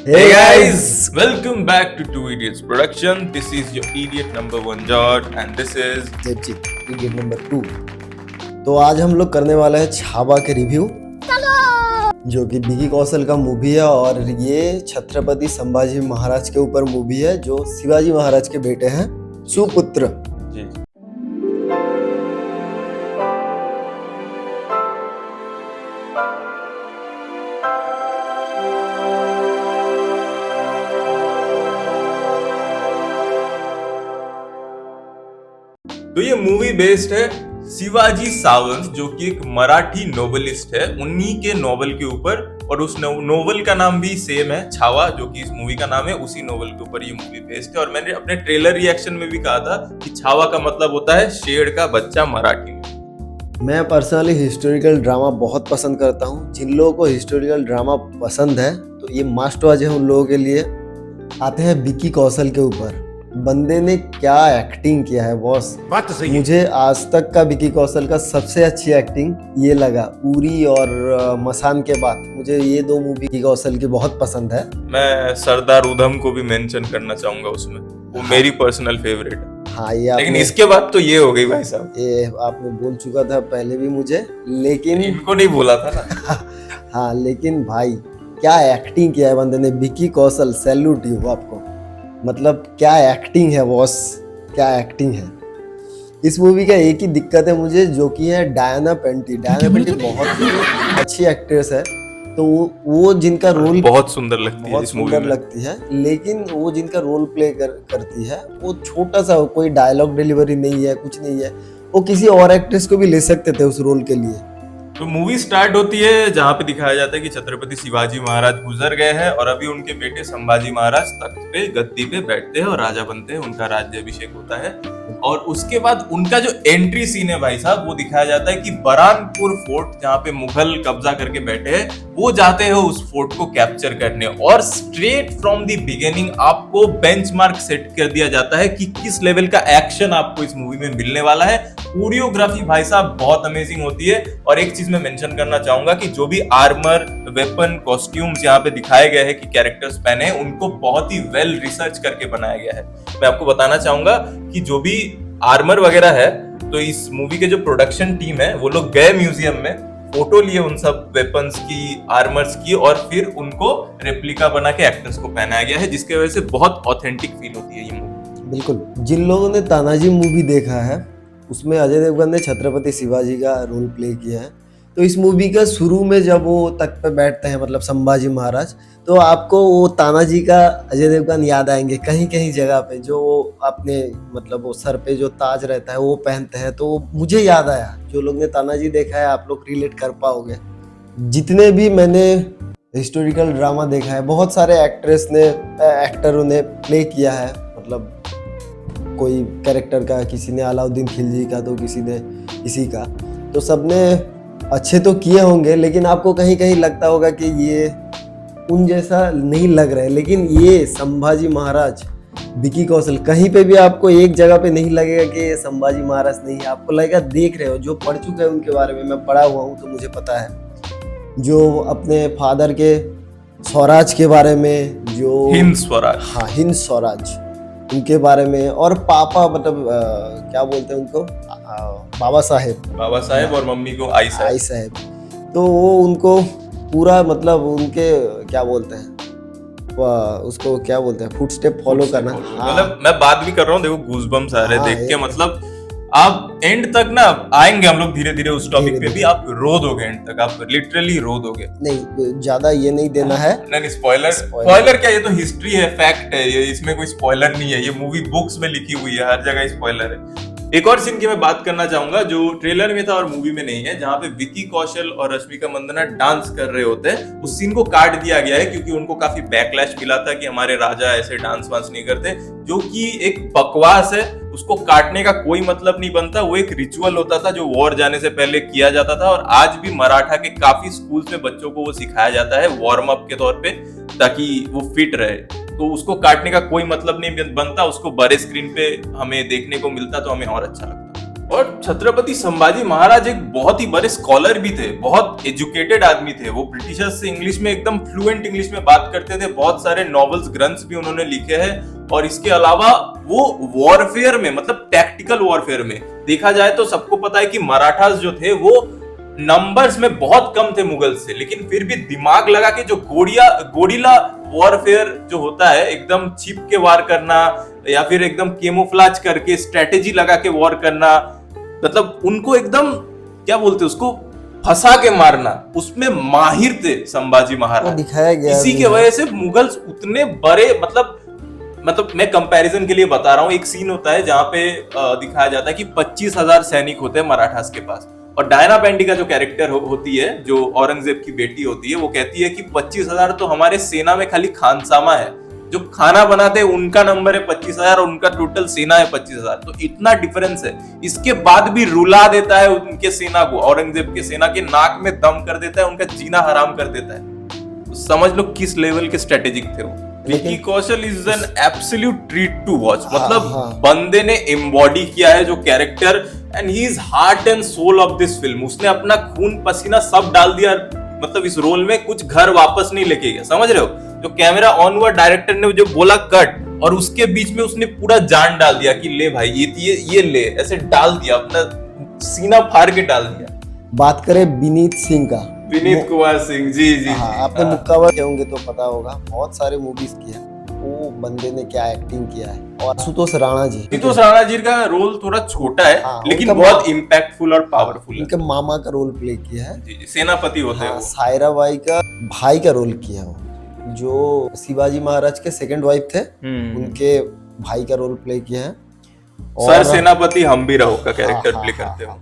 Hey guys, welcome back to Two Idiots Production. This is your idiot number one George and this is Devjit idiot number 2। तो आज हम लोग करने वाले हैं छावा के रिव्यू, जो कि विकी कौशल का मूवी है और ये छत्रपति संभाजी महाराज के ऊपर मूवी है, जो शिवाजी महाराज के बेटे हैं सुपुत्र। जी। तो ये मूवी बेस्ड है शिवाजी सावंत, जो कि एक मराठी नोवेलिस्ट है, उन्हीं के नोवेल के ऊपर, और उस नोवेल का नाम भी सेम है, छावा, जो कि इस मूवी का नाम है। उसी नोवेल के ऊपर ये मूवी बेस्ड है। और मैंने अपने ट्रेलर रिएक्शन में भी कहा था कि छावा का मतलब होता है शेर का बच्चा मराठी में। मैं पर्सनली हिस्टोरिकल ड्रामा बहुत पसंद करता हूँ। जिन लोगों को हिस्टोरिकल ड्रामा पसंद है तो ये मस्ट वॉच है उन लोगों के लिए। आते हैं विकी कौशल के ऊपर। बंदे ने क्या एक्टिंग किया है बॉस, बात तो सही है। मुझे आज तक का विकी कौशल का सबसे अच्छी एक्टिंग ये लगा। उरी और मसान के बाद मुझे ये दो मूवी विकी कौशल की बहुत पसंद है। मैं सरदार उधम को भी मेंशन करना चाहूंगा उसमें, वो मेरी पर्सनल फेवरेट है। हाँ, ये लेकिन इसके बाद तो ये हो गई भाई साहब। ये आपने बोल चुका था पहले भी मुझे, लेकिन इनको नहीं बोला था ना। हाँ, लेकिन भाई क्या एक्टिंग किया है बंदे ने। विकी कौशल, सैल्यूट यू आपको। मतलब क्या एक्टिंग है बॉस, क्या एक्टिंग है। इस मूवी का एक ही दिक्कत है मुझे, जो कि है डायना पेंटी। डायना पेंटी बहुत ही अच्छी एक्ट्रेस है, तो वो जिनका रोल बहुत सुंदर लगती है बहुत इस मूवी सुंदर में। लगती है, लेकिन वो जिनका रोल प्ले करती है वो छोटा सा, कोई डायलॉग डिलीवरी नहीं है, कुछ नहीं है। वो किसी और एक्ट्रेस को भी ले सकते थे उस रोल के लिए। तो मूवी स्टार्ट होती है जहाँ पे दिखाया जाता है कि छत्रपति शिवाजी महाराज गुजर गए हैं और अभी उनके बेटे संभाजी महाराज तख्त पे, गद्दी पे बैठते हैं और राजा बनते हैं। उनका राज्याभिषेक होता है और उसके बाद उनका जो एंट्री सीन है भाई साहब, वो दिखाया जाता है कि बरानपुर फोर्ट, जहाँ पे मुगल कब्जा करके बैठे हैं, वो जाते हैं उस फोर्ट को कैप्चर करने। और स्ट्रेट फ्रॉम द बिगिनिंग आपको बेंचमार्क सेट कर दिया जाता है कि किस लेवल का एक्शन आपको इस मूवी में मिलने वाला है। कोरियोग्राफी भाई साहब बहुत अमेजिंग होती है। और एक चीज मैं मेंशन करना चाहूंगा कि जो भी आर्मर, वेपन, कॉस्ट्यूम्स यहाँ पे दिखाए गए हैं कि कैरेक्टर्स पहने हैं, उनको बहुत ही वेल रिसर्च करके बनाया गया है। मैं आपको बताना चाहूंगा कि जो भी आर्मर वगैरह है, तो इस मूवी के जो प्रोडक्शन टीम है वो लोग गए म्यूजियम में, फोटो लिए उन सब वेपन्स की, आर्मर्स की, और फिर उनको रेप्लिका बना के एक्टर्स को पहनाया गया है, जिसके वजह से बहुत ऑथेंटिक फील होती है ये मूवी। बिल्कुल। जिन लोगों ने तानाजी मूवी देखा है उसमें अजय देवगन ने छत्रपति शिवाजी का रोल प्ले किया है। तो इस मूवी का शुरू में जब वो तख्त पे बैठते हैं, मतलब संभाजी महाराज, तो आपको वो तानाजी का अजय देवगन याद आएंगे कहीं कहीं जगह पे, जो वो अपने मतलब वो सर पे जो ताज रहता है वो पहनते हैं। तो मुझे याद आया, जो लोग ने तानाजी देखा है आप लोग रिलेट कर पाओगे। जितने भी मैंने हिस्टोरिकल ड्रामा देखा है, बहुत सारे एक्टरों ने प्ले किया है। मतलब कोई कैरेक्टर का, किसी ने अलाउद्दीन खिलजी का, तो किसी ने किसी का, तो सबने अच्छे तो किए होंगे, लेकिन आपको कहीं कहीं लगता होगा कि ये उन जैसा नहीं लग रहा है। लेकिन ये संभाजी महाराज, विकी कौशल, कहीं पे भी आपको एक जगह पे नहीं लगेगा कि ये संभाजी महाराज नहीं है। आपको लगेगा देख रहे हो। जो पढ़ चुके हैं उनके बारे में, मैं पढ़ा हुआ हूँ तो मुझे पता है। जो अपने फादर के स्वराज के बारे में, जो हिंद स्वराज, हाँ, हिंद स्वराज, उनके बारे में, और पापा मतलब क्या बोलते हैं उनको, बाबा साहेब, और मम्मी को आई साहेब। तो वो उनको पूरा मतलब उनके क्या बोलते हैं, उसको क्या बोलते हैं, फुटस्टेप फॉलो करना। हाँ, मतलब मैं बात भी कर रहा हूँ, देखो गूज़बम्स आ रहे हैं हाँ, देख के। मतलब आप एंड तक ना आएंगे हम लोग धीरे धीरे उस टॉपिक पे भी, आप रो दोगे एंड तक, आप लिटरली रो दोगे। नहीं, ज्यादा ये नहीं देना है। नहीं, स्पॉइलर क्या, ये तो हिस्ट्री है, फैक्ट है ये, इसमें कोई स्पॉइलर नहीं है। ये मूवी बुक्स में लिखी हुई है, हर जगह स्पॉइलर है। एक और सीन की मैं बात करना चाहूंगा जो ट्रेलर में था और मूवी में नहीं है, जहाँ पे विकी कौशल और रश्मिका मंदाना डांस कर रहे होते हैं। उस सीन को काट दिया गया है क्योंकि उनको काफी बैकलैश मिला था कि हमारे राजा ऐसे डांस वांस नहीं करते, जो कि एक बकवास है। उसको काटने का कोई मतलब नहीं बनता। वो एक रिचुअल होता था जो वॉर जाने से पहले किया जाता था, और आज भी मराठा के काफी स्कूल्स में बच्चों को वो सिखाया जाता है वार्म अप के तौर पे, ताकि वो फिट रहे। तो उसको काटने का कोई मतलब नहीं बनता। उसको बड़े स्क्रीन पे हमें देखने को मिलता तो हमें और अच्छा लगता। और छत्रपति संभाजी महाराज एक बहुत ही बड़े स्कॉलर भी थे, बहुत एजुकेटेड आदमी थे। वो ब्रिटिशर्स से इंग्लिश में एकदम फ्लुएंट इंग्लिश में बात करते थे। बहुत सारे नॉवेल्स, ग्रंथ्स भी उन्होंने लिखे हैं। और इसके अलावा वो वॉरफेयर में, मतलब टैक्टिकल वॉरफेयर में देखा जाए तो सबको पता है कि मराठास जो थे वो नंबर्स में बहुत कम थे मुगल से, लेकिन फिर भी दिमाग लगा के जो गोरिल्ला वॉरफेयर जो होता है, एकदम छिप के वार करना या फिर एकदम केमोफ्लाज करके स्ट्रेटेजी लगा के वॉर करना, मतलब उनको एकदम क्या बोलते उसको फंसा के मारना, उसमें माहिर थे संभाजी महाराज। दिखाया गया इसी के वजह से मुगल्स उतने बड़े, मतलब मैं कंपैरिजन के लिए बता रहा हूँ। एक सीन होता है जहां पे दिखाया जाता है कि 25,000 सैनिक होते हैं मराठास के पास, और डायना पेंडी का जो कैरेक्टर होती है, जो औरंगजेब की बेटी होती है, वो कहती है कि 25,000 तो हमारे सेना में खाली खानसामा है, जो खाना बनाते हैं उनका नंबर है 25,000 और उनका टोटल सेना है 25,000। तो इतना डिफरेंस है। इसके बाद भी रुला देता है उनके सेना को, औरंगजेब के सेना के नाक में दम कर देता है, उनका जीना हराम कर देता है। तो समझ लो किस लेवल के स्ट्रेटेजिक थे वो। Vicky Kaushal is an absolute treat to watch. मतलब बंदे ने एम्बॉडी किया है जो character, and he is heart and soul of this film. उसने अपना खून पसीना सब डाल दिया, मतलब इस रोल में कुछ घर वापस नहीं लेके गया, समझ रहे हो। जो कैमरा ऑन हुआ, डायरेक्टर ने जो बोला कट, और उसके बीच में उसने पूरा जान डाल दिया कि ले भाई ये ले, ऐसे डाल दिया, अपना सीना फाड़ के डाल दिया। बात करें विनीत सिंह का, विनीत कुमार सिंह जी जी। हाँ, आपने मुक्काबल किए होंगे तो पता होगा, बहुत सारे मूवीज किए हैं। वो बंदे ने क्या एक्टिंग किया है। और आशुतोष राणा जी का रोल थोड़ा छोटा है, हाँ, लेकिन बहुत इम्पैक्टफुल और पावरफुल है। उनके मामा का रोल प्ले किया है। जी, सेनापति होते हैं वो। सायरा बाई का भाई का रोल किया वो, जो शिवाजी महाराज के सेकंड वाइफ थे, उनके भाई का रोल प्ले किया है। सर सेनापति हम्बीराव का कैरेक्टर प्ले करते हैं।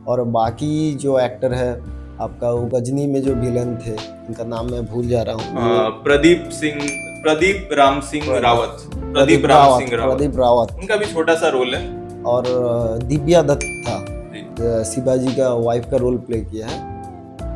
और बाकी जो एक्टर है आपका, वो गजनी में जो विलन थे, उनका नाम मैं भूल जा रहा हूँ, प्रदीप राम सिंह रावत। उनका भी छोटा सा रोल है। और दिव्या दत्त था, शिवाजी का वाइफ का रोल प्ले किया है।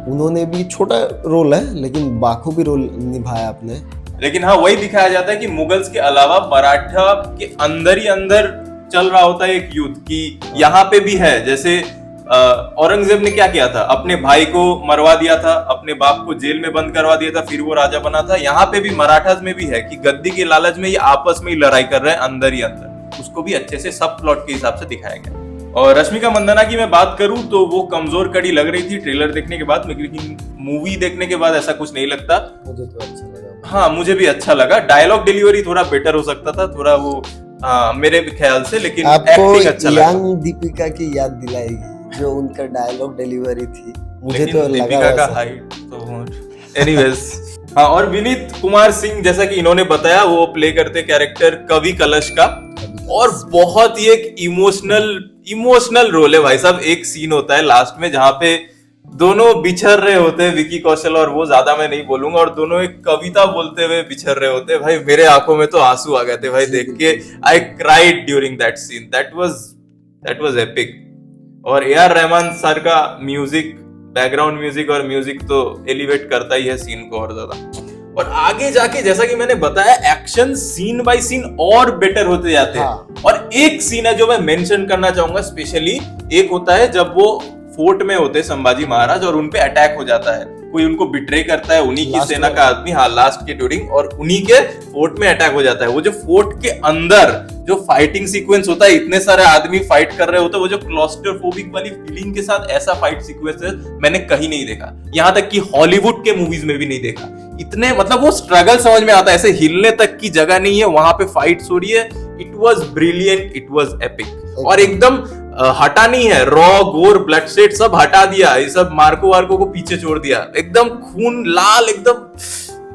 उन्होंने भी छोटा रोल है, लेकिन बाखूबी रोल निभाया आपने। लेकिन हाँ, वही दिखाया जाता है कि मुगल्स के अलावा मराठा के अंदर ही अंदर चल रहा होता है एक युद्ध, कि यहाँ पे भी है। जैसे औरंगजेब ने क्या किया था, अपने भाई को मरवा दिया था, अपने बाप को जेल में बंद करवा दिया था, फिर वो राजा बना था। यहाँ पे भी मराठास में भी है कि गद्दी के लालच में ये आपस में ही लड़ाई कर रहे हैं अंदर ही अंदर। उसको भी अच्छे से सब प्लॉट के हिसाब से दिखाया गया। और रश्मिका मंदाना की मैं बात करूं तो वो कमजोर कड़ी लग रही थी ट्रेलर देखने के बाद, लेकिन मूवी देखने के बाद ऐसा कुछ नहीं लगता। मुझे तो अच्छा लगा। हाँ, मुझे भी अच्छा लगा। डायलॉग डिलीवरी थोड़ा बेटर हो सकता था, थोड़ा वो मेरे ख्याल से, लेकिन एक्टिंग अच्छा लगा। यंग दीपिका की याद दिलाएगी जो उनका डायलॉग डिलीवरी थी, मुझे तो लगा दीपिका का हाइट तो एनीवेज। हाँ, और विनीत कुमार सिंह, जैसा कि इन्होंने बताया, वो प्ले करते कैरेक्टर कवि कलश का, और बहुत ही एक इमोशनल रोल है भाई साहब। एक सीन होता है लास्ट में जहां पे दोनों बिछड़ रहे होते हैं, विकी कौशल और वो, ज्यादा मैं नहीं बोलूंगा, और दोनों एक कविता बोलते हुए बिछड़ रहे होते हैं। भाई मेरे आंखों में तो आंसू आ गए थे भाई देख के। I cried during that scene. That was epic. और ए आर रहमान सर का म्यूजिक, बैकग्राउंड म्यूजिक और म्यूजिक तो एलिवेट करता ही है सीन को और ज्यादा। और आगे जाके जैसा कि मैंने बताया, एक्शन सीन बाय सीन और बेटर होते जाते हैं। और एक सीन है जो मैं मेंशन करना चाहूंगा स्पेशली। एक होता है जब वो फोर्ट में होते संभाजी महाराज और उनपे अटैक हो जाता है, कोई उनको बिट्रे करता है, उन्हीं की सेना का आदमी, हाँ लास्ट के ड्यूरिंग, और उन्हीं के फोर्ट में अटैक हो जाता है। वो जो फोर्ट के अंदर जो फाइटिंग सीक्वेंस होता है, इतने सारे आदमी फाइट कर रहे होते हैं, वो जो क्लॉस्ट्रोफोबिक वाली फीलिंग के साथ ऐसा फाइट सीक्वेंस मैंने कहीं नहीं देखा, यहाँ तक कि हॉलीवुड के मूवीज में भी नहीं देखा। इतने मतलब वो स्ट्रगल समझ में आता है, ऐसे हिलने तक की जगह नहीं है, वहां पे फाइट्स हो रही है। It was brilliant, it was epic. और एकदम हटा नहीं है, रॉ गोर ब्लड सेट सब हटा दिया, ये सब मार्को वार्को को पीछे छोड़ दिया, एकदम खून लाल, एकदम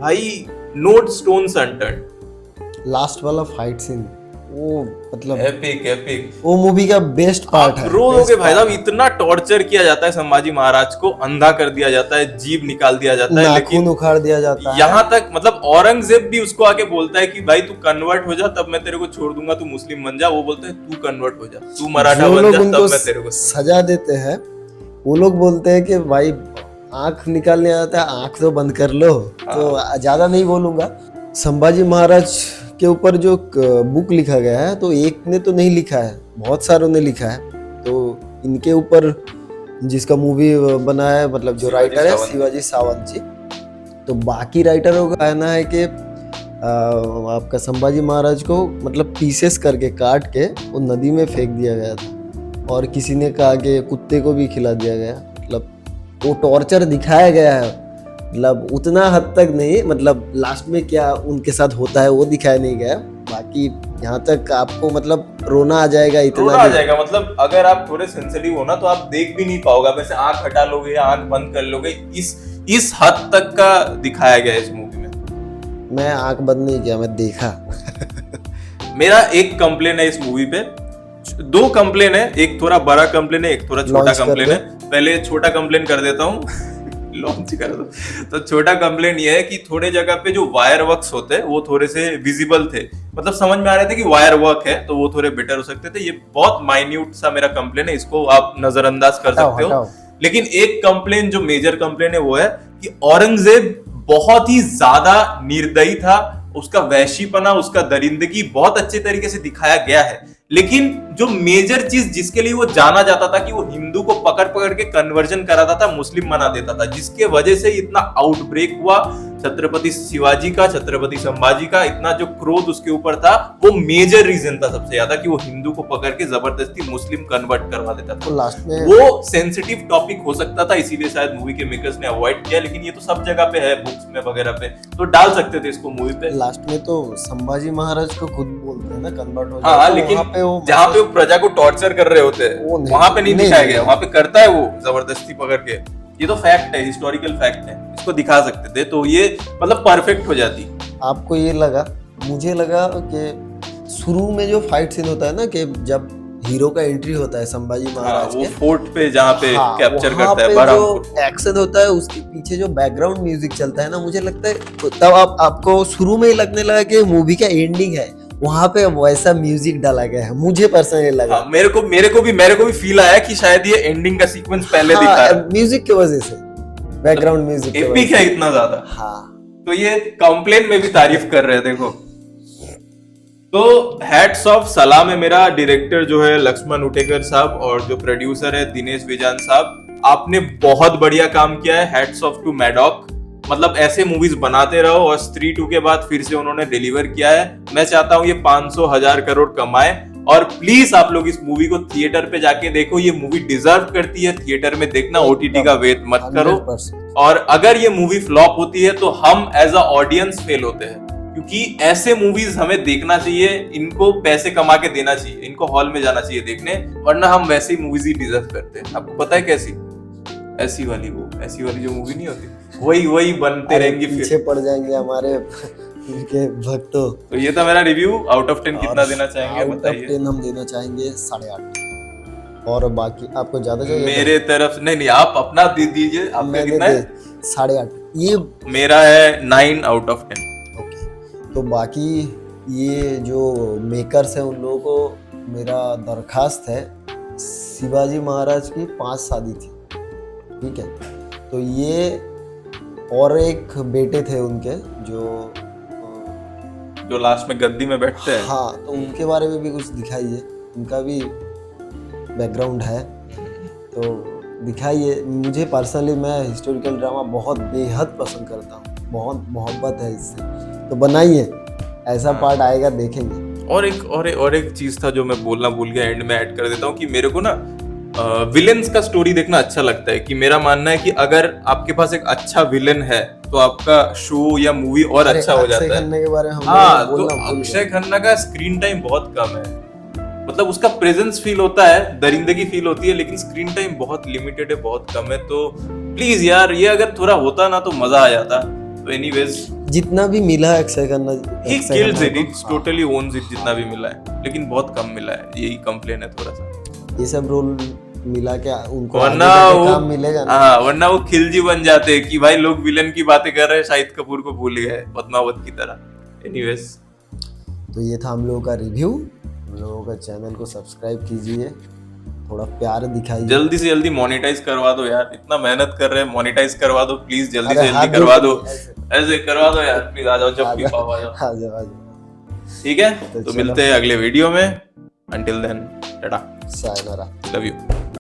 भाई नोट स्टोन अनटर्न्ड। लास्ट वाला फाइट सीन वो मतलब एपिक वो मूवी का बेस्ट पार्ट है। रो दोगे भाई साहब, इतना टॉर्चर किया जाता है संभाजी महाराज को, अंधा कर दिया जाता है, जीभ निकाल दिया जाता है, लेकिन उखाड़ दिया जाता है। यहाँ तक मतलब औरंगजेब भी उसको आके बोलता है कि भाई तू कन्वर्ट हो जा, तब मैं तेरे को छोड़ दूंगा, तू मुस्लिम बन जा। वो बोलते हैं तू कन्वर्ट हो जा, तू मराठा बन जा, तब मैं तेरे को सजा देते हैं। वो लोग बोलते हैं कि भाई आंख निकालने आता है, आंख तो बंद कर लो। तो ज्यादा नहीं बोलूंगा। संभाजी महाराज के ऊपर जो बुक लिखा गया है, तो एक ने तो नहीं लिखा है, बहुत सारों ने लिखा है। तो इनके ऊपर जिसका मूवी बना है मतलब जो शिवाजी राइटर है सावंत। शिवाजी सावंत जी। तो बाकी राइटरों का कहना है कि आपका संभाजी महाराज को मतलब पीसेस करके काट के वो नदी में फेंक दिया गया था, और किसी ने कहा कि कुत्ते को भी खिला दिया गया। मतलब वो टॉर्चर दिखाया गया है, मतलब उतना हद तक नहीं, मतलब लास्ट में क्या उनके साथ होता है वो दिखाया नहीं गया। बाकी यहाँ तक आपको मतलब रोना आ जाएगा रोना इतना आ भी। जाएगा, मतलब अगर आप थोड़े सेंसिटिव हो ना तो आप देख भी नहीं पाओगे, वैसे आंख हटा लोगे या आंख बंद कर लोगे, इस हद तक का दिखाया गया है इस मूवी में। मैं आंख बंद नहीं किया, मैं देखा। मेरा एक कंप्लेन है इस मूवी पे, दो कंप्लेन है, एक थोड़ा बड़ा कंप्लेन है, एक थोड़ा छोटा Launch कर कंप्लेन दो। है। पहले छोटा कंप्लेन कर देता हूँ लॉन्च कर दो। तो छोटा कंप्लेन ये है कि थोड़े जगह पे जो वायर वर्क्स होते हैं वो थोड़े से विजिबल थे, मतलब समझ में आ रहे थे कि वायर वर्क है, तो वो थोड़े बेटर हो सकते थे। ये बहुत माइन्यूट सा मेरा कंप्लेन है, इसको आप नजरअंदाज कर हटाओ, सकते हो। हटाओ। लेकिन एक कंप्लेन जो मेजर कंप्लेन है वो है कि औरंगजेब बहुत ही ज्यादा निर्दयी था, उसका वैशीपना, उसका दरिंदगी बहुत अच्छे तरीके से दिखाया गया है। लेकिन जो मेजर चीज जिसके लिए वो जाना जाता था कि वो हिंदू को पकड़ पकड़ के कन्वर्जन कराता था, मुस्लिम बना देता था, जिसके वजह से इतना आउटब्रेक हुआ छत्रपति शिवाजी का, छत्रपति संभाजी का, इतना जो क्रोध उसके ऊपर था, वो मेजर रीजन था सबसे ज्यादा कि वो हिंदू को पकड़ के जबरदस्ती मुस्लिम कन्वर्ट करवा देता था। तो लास्ट में वो सेंसिटिव टॉपिक हो सकता था, इसीलिए शायद मूवी के मेकर्स ने अवॉइड किया, लेकिन ये तो सब जगह पे है, बुक्स में वगैरह पे, तो डाल सकते थे इसको मूवी पे। लास्ट में तो संभाजी महाराज को खुद बोलते हैं ना कन्वर्ट हो हाँ, जाए, तो लेकिन वहाँ पे वो जहाँ पे वो प्रजा को टॉर्चर कर रहे होते वो हैं नहीं- वहां पे नहीं नहीं- दिखाया नहीं- गया, वहां पे करता है वो जबरदस्ती पकड़ के। ये तो फैक्ट है, हिस्टोरिकल फैक्ट है, इसको दिखा सकते थे तो ये मतलब परफेक्ट हो जाती। आपको ये लगा, मुझे लगा कि शुरू में जो फाइट सीन होता है ना, कि जब हीरो का एंट्री होता है संभाजी हाँ, महाराज वो के, फोर्ट पे जहाँ पे हाँ, कैप्चर वहाँ करता है पे बरहमपुर। जो एक्शन होता है उसके पीछे जो बैकग्राउंड म्यूजिक चलता है ना, मुझे लगता है तब आपको शुरू में ही लगने लगा कि मूवी का एंडिंग है, वहां पे वैसा म्यूजिक डाला गया है, मुझे पर्सनली लगा। हाँ, मेरे को भी फील आया कि शायद ये एंडिंग का सीक्वेंस पहले दिखा हाँ, रहा है। म्यूजिक की वजह से, बैकग्राउंड म्यूजिक की एपिक वजह है से। इतना ज्यादा, हाँ, तो ये कंप्लेन में भी तारीफ कर रहे हैं, देखो। तो हैट्स ऑफ सलाम है मेरा डायरेक्टर जो है लक्ष्मण उटेकर साहब, और जो प्रोड्यूसर है दिनेश विजान साहब, आपने बहुत बढ़िया काम किया है। हैट्स ऑफ टू मैडॉक, मतलब ऐसे मूवीज बनाते रहो, और स्त्री 2 के बाद फिर से उन्होंने डिलीवर किया है। मैं चाहता हूँ ये 500,000 करोड़ कमाए, और प्लीज आप लोग इस मूवी को थिएटर पे जाके देखो, ये मूवी डिजर्व करती है थिएटर में देखना, ओटीटी का वेट मत करो। 100%। और अगर ये मूवी फ्लॉप होती है तो हम एज अ ऑडियंस फेल होते हैं, क्योंकि ऐसे मूवीज हमें देखना चाहिए, इनको पैसे कमा के देना चाहिए, इनको हॉल में जाना चाहिए देखने, वरना हम वैसी मूवीज ही डिजर्व करते हैं। आपको पता है कैसी? ऐसी वाली जो मूवी नहीं होती, वही बनते रहेंगे पीछे फिर। पड़ जाएंगे हमारे इनके भक्तों। तो ये था मेरा रिव्यू। आउट ऑफ 10 कितना देना चाहेंगे आउट ऑफ बताइए। 10 हम देना चाहेंगे 8.5। और बाकी आपको ज्यादा चाहिए? मेरे तरफ से नहीं, आप अपना दे दीजिए, आपका मैंने कितना है? 8.5। ये मेरा है 9 आउट ऑफ 10। ओके। तो बाकी ये जो मेकर्स हैं उन लोगों को मेरा दरखास्त है, शिवाजी महाराज की 5 शादी थी, ठीक है? तो ये और एक बेटे थे उनके जो लास्ट में गद्दी में बैठते हैं। हाँ, तो उनके बारे में भी कुछ दिखाइए, उनका भी बैकग्राउंड है तो दिखाइए। मुझे पर्सनली, मैं हिस्टोरिकल ड्रामा बहुत बेहद पसंद करता हूँ, बहुत मोहब्बत है इससे, तो बनाइए, ऐसा पार्ट आएगा देखेंगे। और एक चीज था जो मैं बोलना भूल गया, एंड में ऐड कर देता हूँ कि मेरे को ना विलेन्स का स्टोरी देखना अच्छा लगता है। कि मेरा मानना है कि अगर आपके पास एक अच्छा विलेन है तो आपका शो या मूवी और अच्छा हो जाता है। अक्षय खन्ना के बारे में हम हाँ, तो बोलना भूल अक्षय गए। खन्ना का स्क्रीन टाइम बहुत कम है, मतलब उसका प्रेजेंस फील होता है, दरिंदगी फील होती है, लेकिन स्क्रीन टाइम बहुत लिमिटेड है, बहुत कम है। तो प्लीज यार, ये अगर थोड़ा होता ना तो मजा आ जाता। तो एनीवेज, जितना भी मिला है अक्षय खन्ना, ही अक्षय किल्स खन्ना इट, को, इट्स टोटली ओन्स इट, जितना भी मिला है, लेकिन बहुत कम मिला है, यही कंप्लेन है थोड़ा सा। ये सब रोल मिला के उनको वरना आगे जाके वो काम मिलेगा ना। हाँ, वरना वो खिलजी बन जाते कि भाई लोग विलन की बातें कर रहे हैं, शाहिद कपूर को भूल गए पद्मावत की तरह। एनीवेज, तो ये था हम लोगों का रिव्यू। हम लोगों का चैनल को सब्सक्राइब कीजिए, थोड़ा प्यार दिखाइए। जल्दी से जल्दी मोनेटाइज करवा दो यार, इतना मेहनत कर रहे हैं, मोनेटाइज करवा दो प्लीज, जल्दी अरे से हाथ जल्दी करवा दो, ऐसे। ऐसे करवा दो यार प्लीज, आ जाओ जब भी पाओ आ जाओ। आ जाओ। ठीक है, तो चलो। मिलते हैं अगले वीडियो में। Until then, tata. Sayonara. Love you.